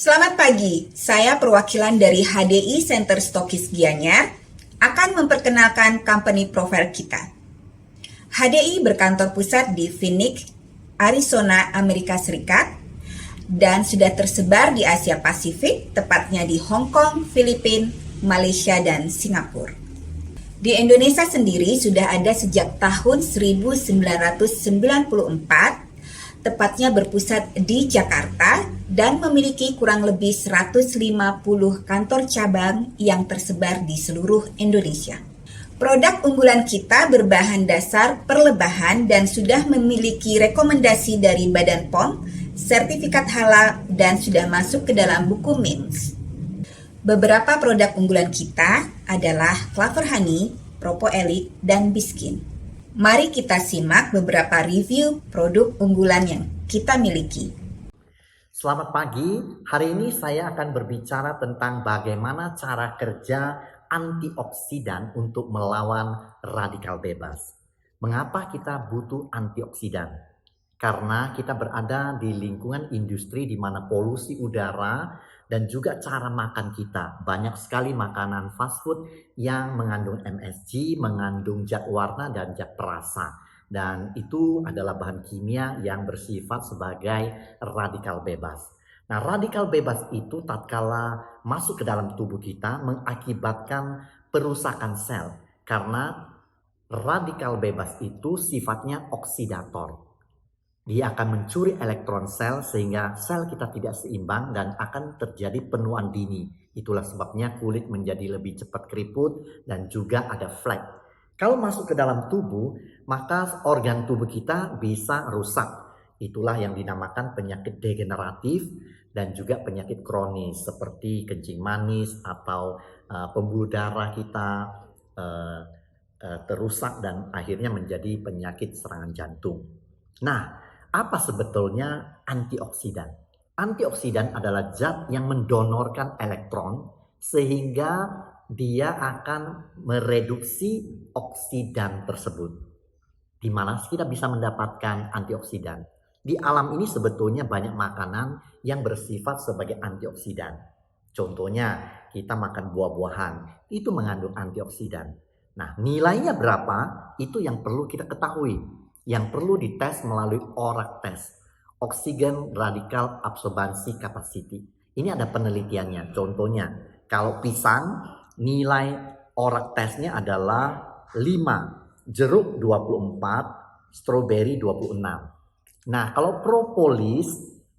Selamat pagi, saya perwakilan dari HDI Center Stokis Gianyar akan memperkenalkan company profile kita. HDI berkantor pusat di Phoenix, Arizona, Amerika Serikat, dan sudah tersebar di Asia Pasifik, tepatnya di Hong Kong, Filipina, Malaysia, dan Singapura. Di Indonesia sendiri sudah ada sejak tahun 1994, tepatnya berpusat di Jakarta dan memiliki kurang lebih 150 kantor cabang yang tersebar di seluruh Indonesia. Produk unggulan kita berbahan dasar perlebahan dan sudah memiliki rekomendasi dari Badan POM, sertifikat halal, dan sudah masuk ke dalam buku MIMS. Beberapa produk unggulan kita adalah Clover Honey, Propoelik, dan Biskin. Mari kita simak beberapa review produk unggulan yang kita miliki. Selamat pagi, hari ini saya akan berbicara tentang bagaimana cara kerja antioksidan untuk melawan radikal bebas. Mengapa kita butuh antioksidan? Karena kita berada di lingkungan industri di mana polusi udara dan juga cara makan kita. Banyak sekali makanan fast food yang mengandung MSG, mengandung zat warna dan zat perasa. Dan itu adalah bahan kimia yang bersifat sebagai radikal bebas. Nah, radikal bebas itu tatkala masuk ke dalam tubuh kita mengakibatkan perusakan sel. Karena radikal bebas itu sifatnya oksidator. Dia akan mencuri elektron sel sehingga sel kita tidak seimbang dan akan terjadi penuaan dini. Itulah sebabnya kulit menjadi lebih cepat keriput dan juga ada flek. Kalau masuk ke dalam tubuh, maka organ tubuh kita bisa rusak. Itulah yang dinamakan penyakit degeneratif dan juga penyakit kronis seperti kencing manis atau pembuluh darah kita terusak dan akhirnya menjadi penyakit serangan jantung. Nah, apa sebetulnya antioksidan? Antioksidan adalah zat yang mendonorkan elektron sehingga dia akan mereduksi oksidan tersebut. Di mana kita bisa mendapatkan antioksidan? Di alam ini sebetulnya banyak makanan yang bersifat sebagai antioksidan. Contohnya kita makan buah-buahan, itu mengandung antioksidan. Nah, nilainya berapa? Itu yang perlu kita ketahui. Yang perlu dites melalui ORAC test, Oxygen Radical Absorbency Capacity. Ini ada penelitiannya. Contohnya, kalau pisang nilai ORAC testnya adalah 5, jeruk 24, stroberi 26. Nah, kalau propolis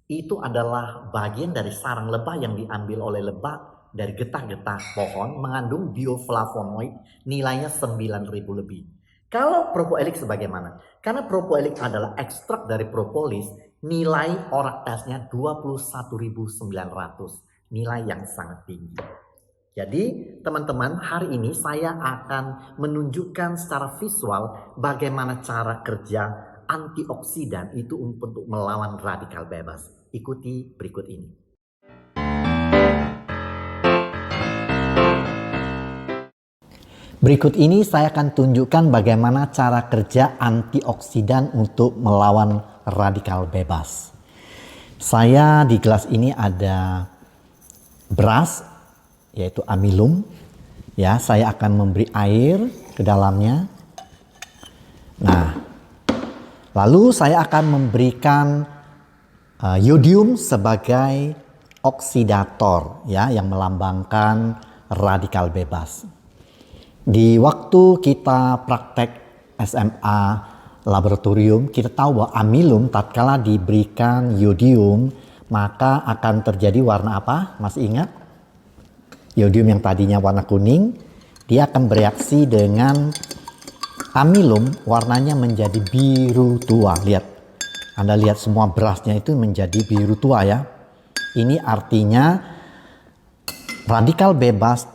itu adalah bagian dari sarang lebah yang diambil oleh lebah dari getah-getah pohon, mengandung bioflavonoid nilainya 9.000 lebih. Kalau propoelik sebagaimana? Karena propoelik adalah ekstrak dari propolis, nilai ORAC testnya 21.900. Nilai yang sangat tinggi. Jadi teman-teman, hari ini saya akan menunjukkan secara visual bagaimana cara kerja antioksidan itu untuk melawan radikal bebas. Ikuti berikut ini. Berikut ini saya akan tunjukkan bagaimana cara kerja antioksidan untuk melawan radikal bebas. Saya di gelas ini ada beras, yaitu amilum. Ya, saya akan memberi air ke dalamnya. Nah, lalu saya akan memberikan yodium sebagai oksidator, ya, yang melambangkan radikal bebas. Di waktu kita praktek SMA laboratorium, kita tahu bahwa amilum tatkala diberikan yodium, maka akan terjadi warna apa? Masih ingat? Yodium yang tadinya warna kuning, dia akan bereaksi dengan amilum, warnanya menjadi biru tua. Lihat, Anda lihat semua berasnya itu menjadi biru tua ya. Ini artinya radikal bebas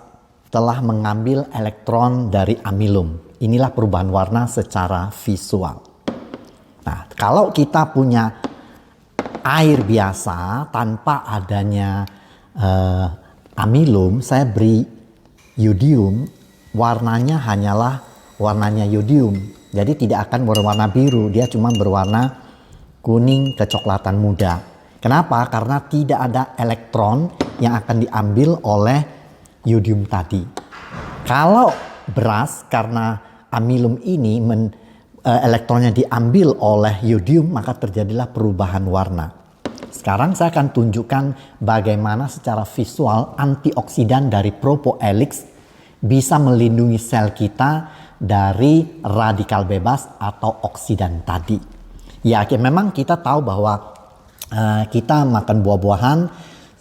telah mengambil elektron dari amilum. Inilah perubahan warna secara visual. Nah, kalau kita punya air biasa tanpa adanya amilum, saya beri yodium, warnanya hanyalah warnanya yodium. Jadi tidak akan berwarna biru, dia cuma berwarna kuning kecoklatan muda. Kenapa? Karena tidak ada elektron yang akan diambil oleh yodium tadi. Kalau beras, karena amilum ini elektronnya diambil oleh yodium, maka terjadilah perubahan warna. Sekarang saya akan tunjukkan bagaimana secara visual antioksidan dari propoelix bisa melindungi sel kita dari radikal bebas atau oksidan tadi. Ya, memang kita tahu bahwa kita makan buah-buahan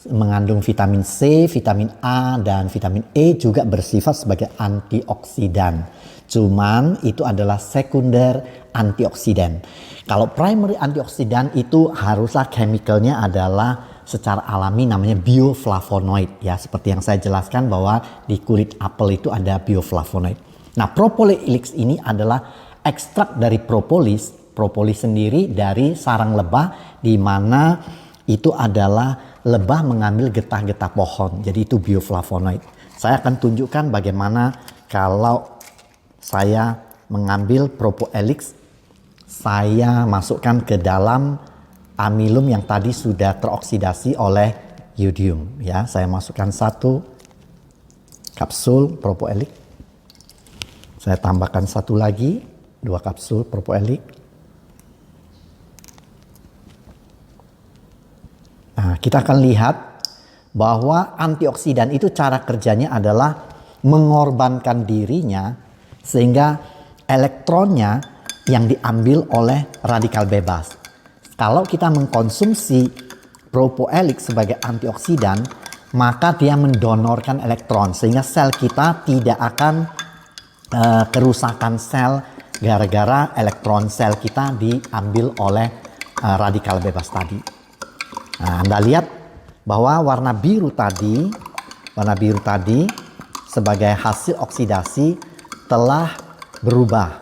mengandung vitamin C, vitamin A, dan vitamin E juga bersifat sebagai antioksidan. Cuman itu adalah sekunder antioksidan. Kalau primary antioksidan itu haruslah chemicalnya adalah secara alami namanya bioflavonoid. Ya, seperti yang saya jelaskan bahwa di kulit apel itu ada bioflavonoid. Nah, propolis ini adalah ekstrak dari propolis. Propolis sendiri dari sarang lebah, di mana itu adalah lebah mengambil getah-getah pohon. Jadi itu bioflavonoid. Saya akan tunjukkan bagaimana kalau saya mengambil propoelix, saya masukkan ke dalam amilum yang tadi sudah teroksidasi oleh yodium. Ya, saya masukkan 1 kapsul propoelix. Saya tambahkan 1 lagi, 2 kapsul propoelix. Nah, kita akan lihat bahwa antioksidan itu cara kerjanya adalah mengorbankan dirinya sehingga elektronnya yang diambil oleh radikal bebas. Kalau kita mengkonsumsi propoelix sebagai antioksidan, maka dia mendonorkan elektron sehingga sel kita tidak akan kerusakan sel gara-gara elektron sel kita diambil oleh radikal bebas tadi. Nah, Anda lihat bahwa warna biru tadi sebagai hasil oksidasi telah berubah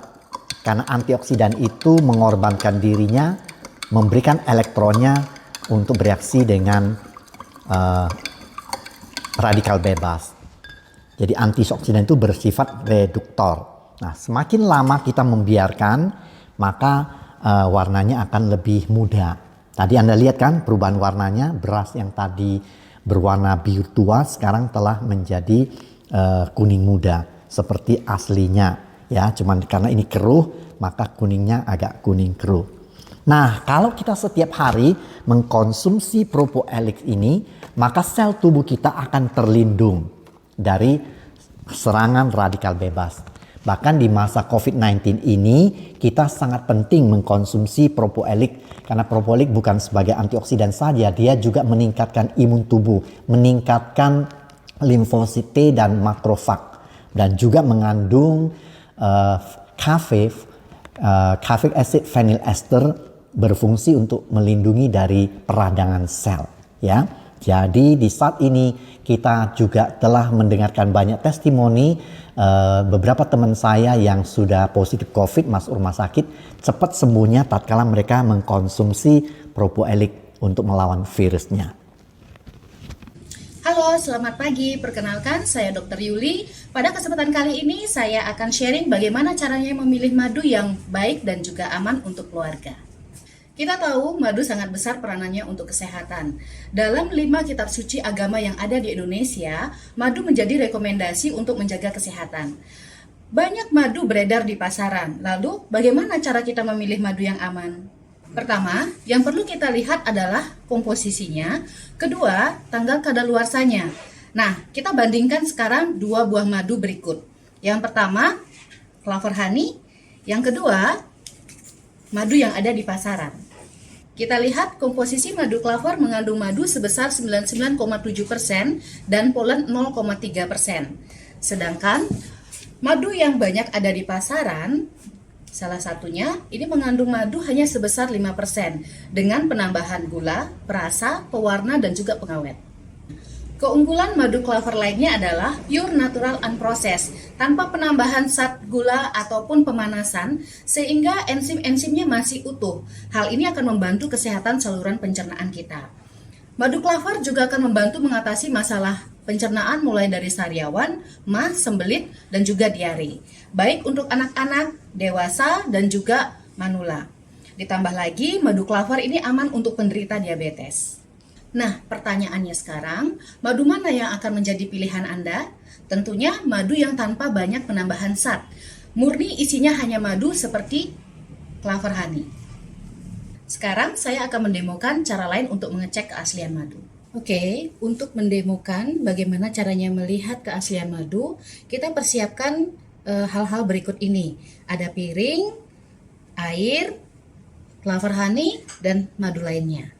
karena antioksidan itu mengorbankan dirinya, memberikan elektronnya untuk bereaksi dengan radikal bebas. Jadi antioksidan itu bersifat reduktor. Nah, semakin lama kita membiarkan, maka warnanya akan lebih muda. Tadi Anda lihat kan perubahan warnanya, beras yang tadi berwarna biru tua sekarang telah menjadi kuning muda seperti aslinya. Ya, cuman karena ini keruh maka kuningnya agak kuning keruh. Nah, kalau kita setiap hari mengkonsumsi propoelix ini, maka sel tubuh kita akan terlindung dari serangan radikal bebas. Bahkan di masa COVID-19 ini kita sangat penting mengkonsumsi propoelix karena propoelix bukan sebagai antioksidan saja, dia juga meningkatkan imun tubuh, meningkatkan limfosit T dan makrofag, dan juga mengandung caffeic acid phenyl ester berfungsi untuk melindungi dari peradangan sel. Ya, jadi di saat ini kita juga telah mendengarkan banyak testimoni beberapa teman saya yang sudah positif COVID masuk rumah sakit cepat sembuhnya tatkala mereka mengkonsumsi propoelix untuk melawan virusnya. Halo, selamat pagi. Perkenalkan, saya Dr. Yuli. Pada kesempatan kali ini saya akan sharing bagaimana caranya memilih madu yang baik dan juga aman untuk keluarga. Kita tahu madu sangat besar peranannya untuk kesehatan. Dalam 5 kitab suci agama yang ada di Indonesia, madu menjadi rekomendasi untuk menjaga kesehatan. Banyak madu beredar di pasaran. Lalu, bagaimana cara kita memilih madu yang aman? Pertama, yang perlu kita lihat adalah komposisinya. Kedua, tanggal kadaluarsanya. Nah, kita bandingkan sekarang 2 buah madu berikut. Yang pertama, Clover Honey. Yang kedua, madu yang ada di pasaran. Kita lihat komposisi madu Clover mengandung madu sebesar 99,7% dan polen 0,3%. Sedangkan madu yang banyak ada di pasaran, salah satunya ini mengandung madu hanya sebesar 5% dengan penambahan gula, perasa, pewarna, dan juga pengawet. Keunggulan madu clover lainnya adalah pure natural unprocessed, tanpa penambahan zat gula ataupun pemanasan, sehingga enzim-enzimnya masih utuh. Hal ini akan membantu kesehatan saluran pencernaan kita. Madu clover juga akan membantu mengatasi masalah pencernaan mulai dari sariawan, MAH, sembelit, dan juga diare. Baik untuk anak-anak, dewasa, dan juga manula. Ditambah lagi, madu clover ini aman untuk penderita diabetes. Nah, pertanyaannya sekarang, madu mana yang akan menjadi pilihan Anda? Tentunya madu yang tanpa banyak penambahan zat. Murni isinya hanya madu seperti clover honey. Sekarang saya akan mendemokan cara lain untuk mengecek keaslian madu. Oke, untuk mendemokan bagaimana caranya melihat keaslian madu, kita persiapkan hal-hal berikut ini. Ada piring, air, clover honey, dan madu lainnya.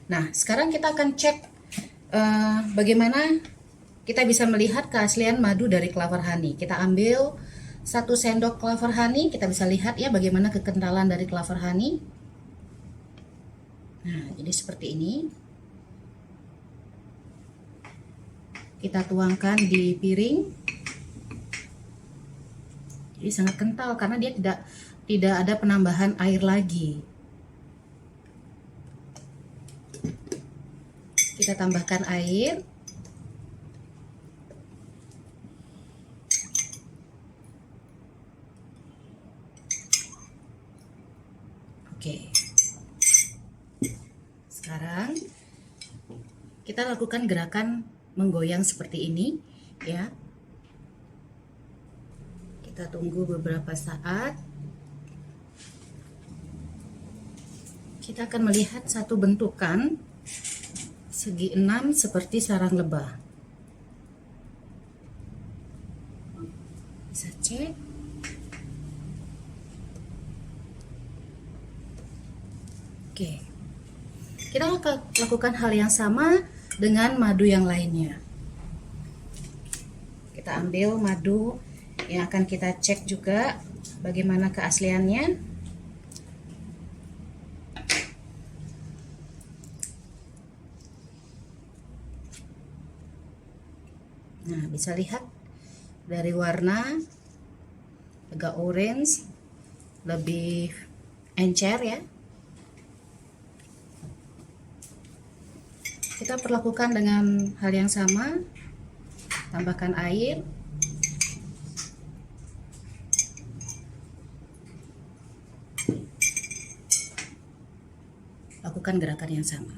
Nah, sekarang kita akan cek bagaimana kita bisa melihat keaslian madu dari clover honey. Kita ambil 1 sendok clover honey, kita bisa lihat ya bagaimana kekentalan dari clover honey. Nah, jadi seperti ini. Kita tuangkan di piring. Jadi sangat kental karena dia tidak ada penambahan air lagi. Kita tambahkan air. Oke. Sekarang kita lakukan gerakan menggoyang seperti ini, ya. Kita tunggu beberapa saat. Kita akan melihat satu bentukan segi 6 seperti sarang lebah. Bisa cek. Oke. Kita akan lakukan hal yang sama dengan madu yang lainnya. Kita ambil madu yang akan kita cek juga bagaimana keasliannya. Nah, bisa lihat dari warna agak orange, lebih encer ya. Kita perlakukan dengan hal yang sama. Tambahkan air. Lakukan gerakan yang sama.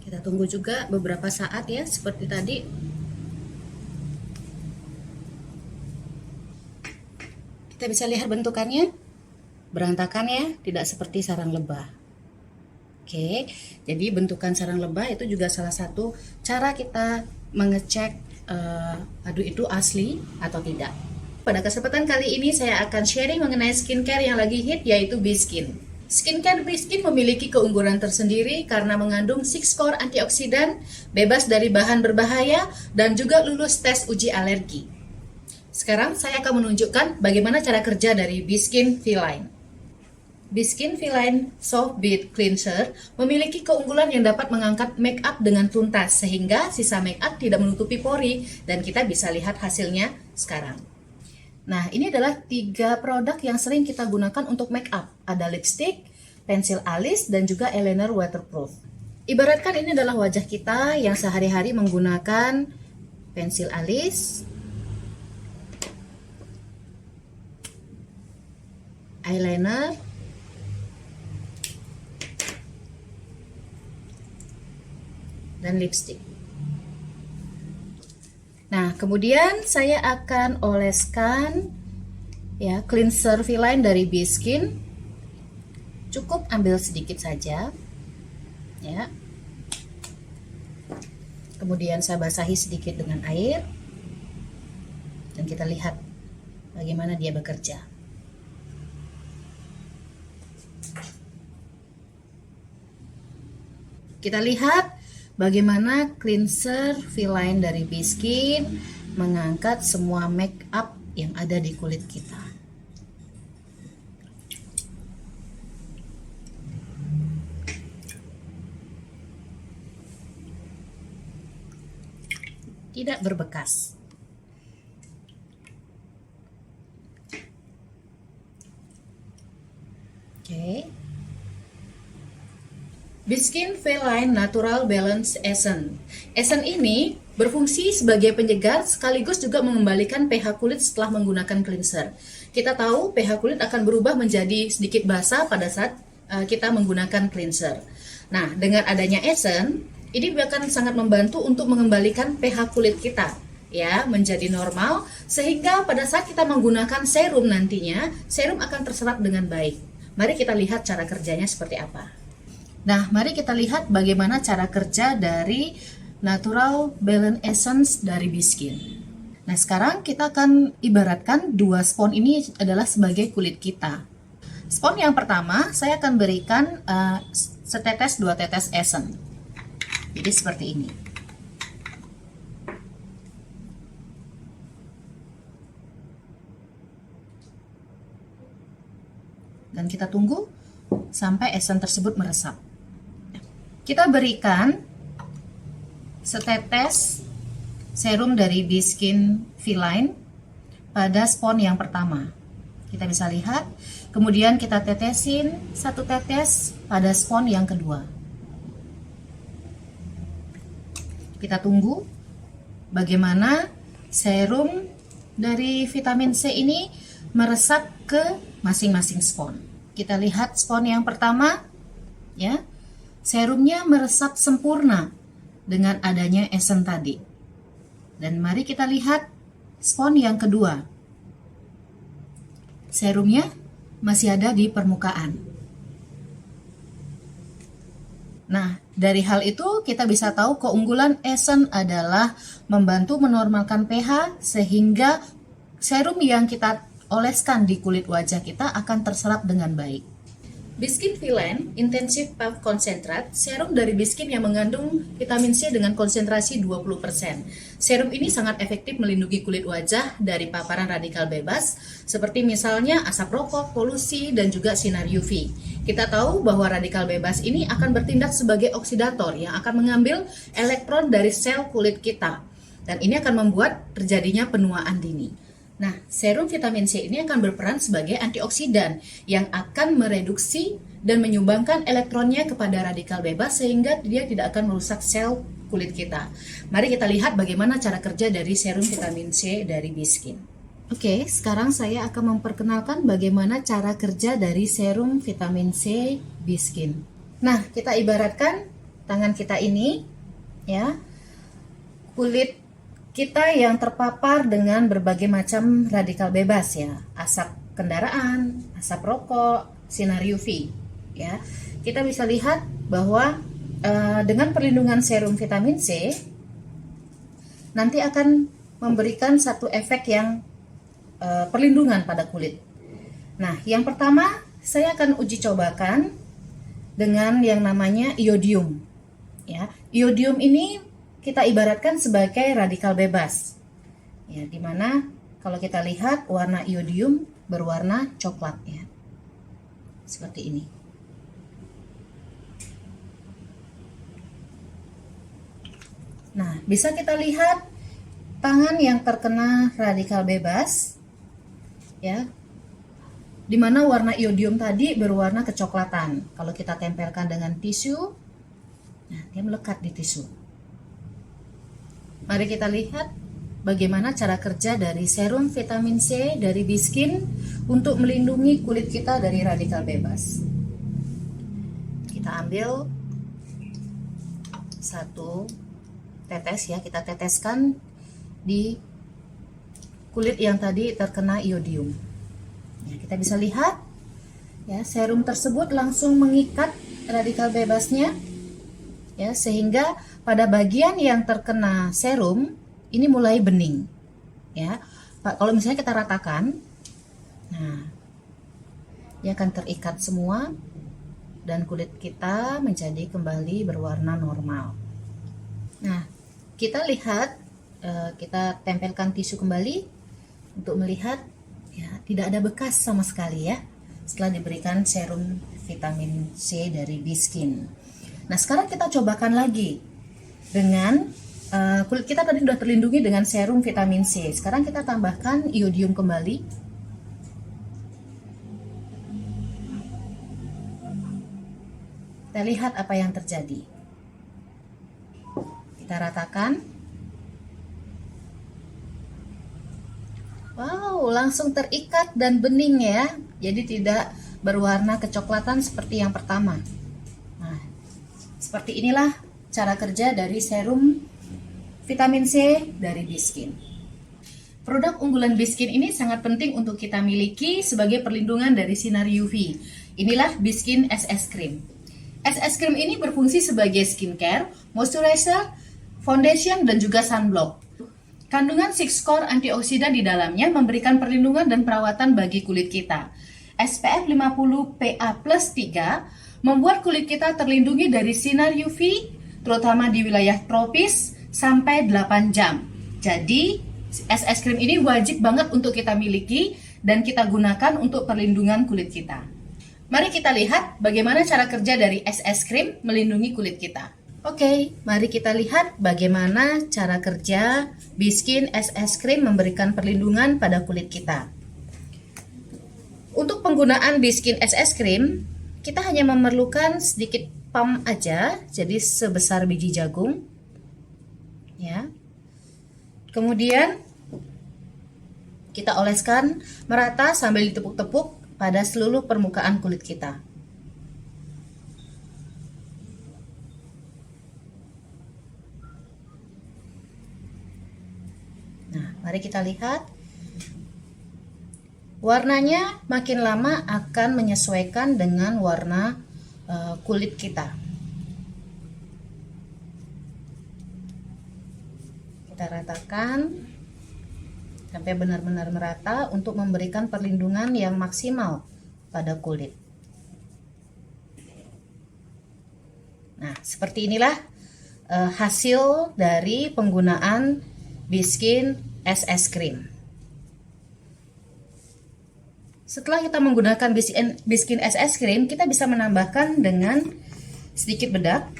Kita tunggu juga beberapa saat ya, seperti tadi. Kita bisa lihat bentukannya berantakan ya, tidak seperti sarang lebah. Oke, jadi bentukan sarang lebah itu juga salah satu cara kita mengecek madu itu asli atau tidak. Pada kesempatan kali ini saya akan sharing mengenai skincare yang lagi hit, yaitu B-Skin. Skincare B-Skin memiliki keunggulan tersendiri karena mengandung 6 core antioksidan, bebas dari bahan berbahaya, dan juga lulus tes uji alergi. Sekarang saya akan menunjukkan bagaimana cara kerja dari B-Skin V-Line. B-Skin V-Line Soft Bead Cleanser memiliki keunggulan yang dapat mengangkat make up dengan tuntas, sehingga sisa make up tidak menutupi pori, dan kita bisa lihat hasilnya sekarang. Nah, ini adalah 3 produk yang sering kita gunakan untuk make up. Ada lipstick, pensil alis, dan juga eyeliner waterproof. Ibaratkan ini adalah wajah kita yang sehari-hari menggunakan pensil alis, eyeliner, dan lipstick. Nah, kemudian saya akan oleskan ya cleanser V-Line dari B-Skin. Cukup ambil sedikit saja. Ya. Kemudian saya basahi sedikit dengan air. Dan kita lihat bagaimana dia bekerja. Kita lihat bagaimana cleanser V-Line dari B-Skin mengangkat semua make up yang ada di kulit kita. tidak berbekas. Oke. Biskin Feline Natural Balance Essence. Essence ini berfungsi sebagai penyegar sekaligus juga mengembalikan pH kulit setelah menggunakan cleanser. Kita tahu pH kulit akan berubah menjadi sedikit basah pada saat kita menggunakan cleanser. Nah, dengan adanya Essence, ini akan sangat membantu untuk mengembalikan pH kulit kita ya menjadi normal, sehingga pada saat kita menggunakan serum nantinya, serum akan terserap dengan baik. Mari kita lihat cara kerjanya seperti apa. Nah, mari kita lihat bagaimana cara kerja dari Natural Balance Essence dari Biskin. Nah, sekarang kita akan ibaratkan dua spons ini adalah sebagai kulit kita. Spons yang pertama, saya akan berikan setetes 2 tetes essence. Jadi seperti ini. Dan kita tunggu sampai essence tersebut meresap. Kita berikan setetes serum dari Biskin Feline pada spons yang pertama. Kita bisa lihat, kemudian kita tetesin 1 tetes pada spons yang kedua. Kita tunggu bagaimana serum dari vitamin C ini meresap ke masing-masing spons. Kita lihat spons yang pertama, ya, serumnya meresap sempurna dengan adanya essence tadi. Dan mari kita lihat spons yang kedua. Serumnya masih ada di permukaan. Nah, dari hal itu kita bisa tahu keunggulan essence adalah membantu menormalkan pH sehingga serum yang kita oleskan di kulit wajah kita akan terserap dengan baik. Biskin Feline Intensive Puff Concentrate, serum dari Biskin yang mengandung vitamin C dengan konsentrasi 20%. Serum ini sangat efektif melindungi kulit wajah dari paparan radikal bebas, seperti misalnya asap rokok, polusi, dan juga sinar UV. Kita tahu bahwa radikal bebas ini akan bertindak sebagai oksidator yang akan mengambil elektron dari sel kulit kita. Dan ini akan membuat terjadinya penuaan dini. Nah, serum vitamin C ini akan berperan sebagai antioksidan yang akan mereduksi dan menyumbangkan elektronnya kepada radikal bebas sehingga dia tidak akan merusak sel kulit kita. Mari kita lihat bagaimana cara kerja dari serum vitamin C dari Biskin. Oke, sekarang saya akan memperkenalkan bagaimana cara kerja dari serum vitamin C Biskin. Nah, kita ibaratkan tangan kita ini, ya, kulit kita yang terpapar dengan berbagai macam radikal bebas ya, asap kendaraan, asap rokok, sinar UV ya. Kita bisa lihat bahwa dengan perlindungan serum vitamin C nanti akan memberikan satu efek yang perlindungan pada kulit. Nah, yang pertama saya akan uji cobakan dengan yang namanya iodium ya. Iodium ini kita ibaratkan sebagai radikal bebas, ya, dimana kalau kita lihat warna iodium berwarna coklat, ya, seperti ini. Nah, bisa kita lihat tangan yang terkena radikal bebas, ya, dimana warna iodium tadi berwarna kecoklatan. Kalau kita tempelkan dengan tisu, nah, dia melekat di tisu. Mari kita lihat bagaimana cara kerja dari serum vitamin C dari Biskin untuk melindungi kulit kita dari radikal bebas. Kita ambil 1 tetes ya, kita teteskan di kulit yang tadi terkena iodium. Ya, kita bisa lihat ya, serum tersebut langsung mengikat radikal bebasnya ya, sehingga pada bagian yang terkena serum ini mulai bening ya. Pak, kalau misalnya kita ratakan, nah, dia akan terikat semua dan kulit kita menjadi kembali berwarna normal. Nah, kita lihat, kita tempelkan tisu kembali untuk melihat ya, tidak ada bekas sama sekali ya setelah diberikan serum vitamin C dari Biskin. Nah, sekarang kita cobakan lagi dengan Kulit kita tadi sudah terlindungi dengan serum vitamin C. Sekarang kita tambahkan iodium kembali. Kita lihat apa yang terjadi. Kita ratakan. Wow, langsung terikat dan bening ya. Jadi tidak berwarna kecoklatan seperti yang pertama. Nah, seperti inilah cara kerja dari serum vitamin C dari Biskin. Produk unggulan Biskin ini sangat penting untuk kita miliki sebagai perlindungan dari sinar UV. Inilah Biskin SS Cream. SS Cream ini berfungsi sebagai skincare, moisturizer, foundation, dan juga sunblock. Kandungan 6 core antioksidan di dalamnya memberikan perlindungan dan perawatan bagi kulit kita. SPF 50 PA+3 membuat kulit kita terlindungi dari sinar UV, terutama di wilayah tropis, sampai 8 jam. Jadi, SS Cream ini wajib banget untuk kita miliki dan kita gunakan untuk perlindungan kulit kita. Mari kita lihat bagaimana cara kerja dari SS Cream melindungi kulit kita. Oke, mari kita lihat bagaimana cara kerja Biskin SS Cream memberikan perlindungan pada kulit kita. Untuk penggunaan Biskin SS Cream, kita hanya memerlukan sedikit pump aja, jadi sebesar biji jagung. Ya. Kemudian kita oleskan merata sambil ditepuk-tepuk pada seluruh permukaan kulit kita. Nah, mari kita lihat. Warnanya makin lama akan menyesuaikan dengan warna kulit kita. Kita ratakan sampai benar-benar merata untuk memberikan perlindungan yang maksimal pada kulit. Nah, seperti inilah hasil dari penggunaan Biskin SS Cream. Setelah kita menggunakan Biskin SS Cream, kita bisa menambahkan dengan sedikit bedak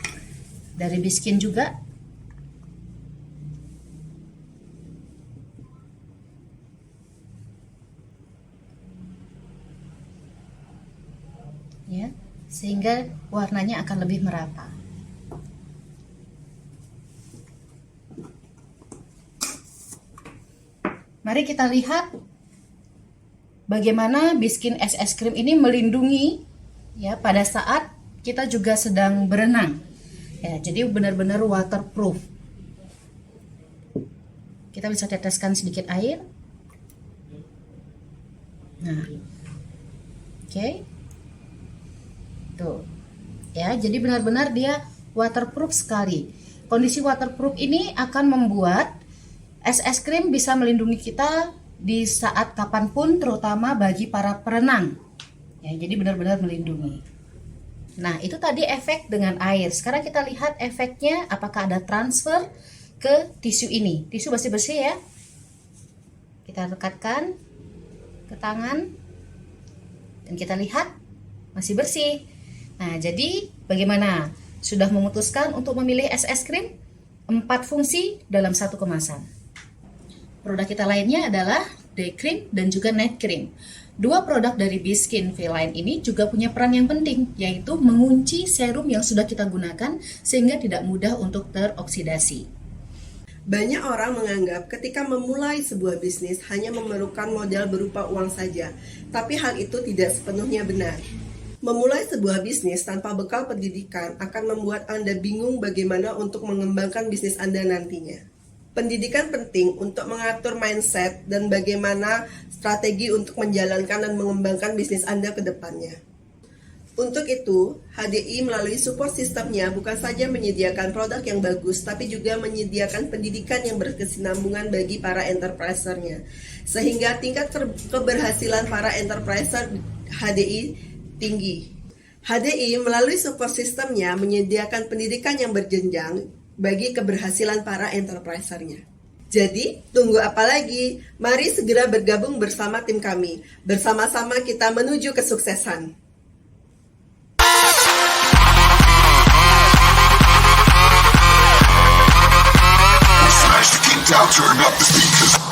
dari Biskin juga. Ya, sehingga warnanya akan lebih merata. Mari kita lihat bagaimana Biskin SS Cream ini melindungi ya pada saat kita juga sedang berenang. Ya, jadi benar-benar waterproof. Kita bisa teteskan sedikit air. Nah, oke. Tuh. Ya, jadi benar-benar dia waterproof sekali. Kondisi waterproof ini akan membuat SS Cream bisa melindungi kita di saat kapanpun, terutama bagi para perenang. Ya, jadi benar-benar melindungi. Nah, itu tadi efek dengan air. Sekarang kita lihat efeknya, apakah ada transfer ke tisu ini. Tisu bersih-bersih ya. Kita rekatkan ke tangan dan kita lihat masih bersih. Nah, jadi bagaimana? Sudah memutuskan untuk memilih SS Cream 4 fungsi dalam satu kemasan. Produk kita lainnya adalah Day Cream dan juga Night Cream. Dua produk dari Biskin V-Line ini juga punya peran yang penting, yaitu mengunci serum yang sudah kita gunakan sehingga tidak mudah untuk teroksidasi. Banyak orang menganggap ketika memulai sebuah bisnis hanya memerlukan modal berupa uang saja, tapi hal itu tidak sepenuhnya benar. Memulai sebuah bisnis tanpa bekal pendidikan akan membuat Anda bingung bagaimana untuk mengembangkan bisnis Anda nantinya. Pendidikan penting untuk mengatur mindset dan bagaimana strategi untuk menjalankan dan mengembangkan bisnis Anda ke depannya. Untuk itu, HDI melalui support sistemnya bukan saja menyediakan produk yang bagus, tapi juga menyediakan pendidikan yang berkesinambungan bagi para enterpriser-nya. Sehingga tingkat keberhasilan para enterpriser HDI tinggi. HDI melalui support sistemnya menyediakan pendidikan yang berjenjang bagi keberhasilan para enterpriser-nya. Jadi, tunggu apa lagi? Mari segera bergabung bersama tim kami. Bersama-sama kita menuju kesuksesan. Turn up the speakers.